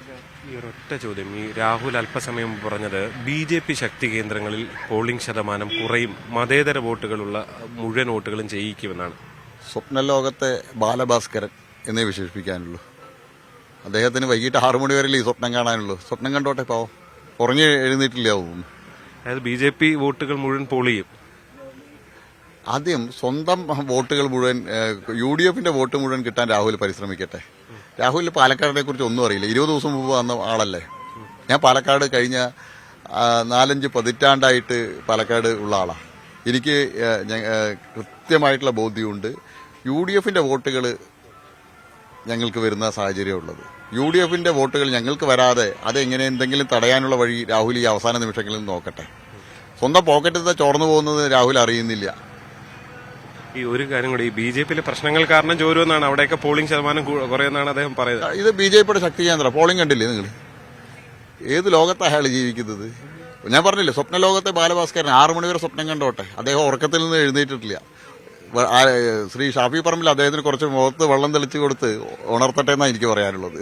ഈ ഒരൊറ്റ ചോദ്യം, ഈ രാഹുൽ അല്പസമയം പറഞ്ഞത് BJP ശക്തി കേന്ദ്രങ്ങളിൽ പോളിംഗ് ശതമാനം കുറയും, മതേതര വോട്ടുകളുള്ള മുഴുവൻ വോട്ടുകളും ചെയ്യിക്കുമെന്നാണ്. സ്വപ്നലോകത്തെ ബാലഭാസ്കരൻ എന്നേ വിശേഷിപ്പിക്കാനുള്ളൂ. അദ്ദേഹത്തിന് വൈകിട്ട് 6 മണി വരെ ഈ സ്വപ്നം കാണാനുള്ളൂ. സ്വപ്നം കണ്ടോട്ടെ, പാവം ഉറങ്ങി എഴുന്നേറ്റില്ലാവും. അതായത് BJP വോട്ടുകൾ മുഴുവൻ പോൾ ചെയ്യും. ആദ്യം സ്വന്തം വോട്ടുകൾ മുഴുവൻ UDFന്റെ വോട്ട് മുഴുവൻ കിട്ടാൻ രാഹുൽ പരിശ്രമിക്കട്ടെ. രാഹുലിന് പാലക്കാടിനെ കുറിച്ച് ഒന്നും അറിയില്ല. 20 ദിവസം മുമ്പ് വന്ന ആളല്ലേ. ഞാൻ പാലക്കാട് കഴിഞ്ഞ 4-5 പതിറ്റാണ്ടായിട്ട് പാലക്കാട് ഉള്ള ആളാണ്. എനിക്ക് കൃത്യമായിട്ടുള്ള ബോധ്യമുണ്ട്. UDFന്റെ വോട്ടുകൾ ഞങ്ങൾക്ക് വരുന്ന സാഹചര്യമുള്ളത്. UDFന്റെ വോട്ടുകൾ ഞങ്ങൾക്ക് വരാതെ അതെങ്ങനെ എന്തെങ്കിലും തടയാനുള്ള വഴി രാഹുൽ ഈ അവസാന നിമിഷങ്ങളിൽ നോക്കട്ടെ. സ്വന്തം പോക്കറ്റിൽ ചോർന്നു പോകുന്നത് രാഹുൽ അറിയുന്നില്ല. ഈ ഒരു കാര്യം കൂടി, ഈ BJPയിലെ പ്രശ്നങ്ങൾ കാരണം ചോരുമെന്നാണ്, അവിടെയൊക്കെ പോളിംഗ് ശതമാനം കുറയുമെന്നാണ് അദ്ദേഹം പറയുന്നത്. ഇത് BJPയുടെ ശക്തി കേന്ദ്ര പോളിംഗ് കണ്ടില്ലേ നിങ്ങൾ? ഏത് ലോകത്താണ് അയാൾ ജീവിക്കുന്നത്? ഞാൻ പറഞ്ഞില്ലേ, സ്വപ്നലോകത്തെ ബാലഭാസ്കരൻ 6 മണി വരെ സ്വപ്നം കണ്ടോട്ടെ. അദ്ദേഹം ഉറക്കത്തിൽ നിന്ന് എഴുന്നേറ്റിട്ടില്ല. ശ്രീ ഷാഫി പറമ്പിൽ അദ്ദേഹത്തിന് കുറച്ച് മുഖത്ത് വെള്ളം തെളിച്ചു കൊടുത്ത് ഉണർത്തട്ടെ എന്നാണ് എനിക്ക് പറയാനുള്ളത്.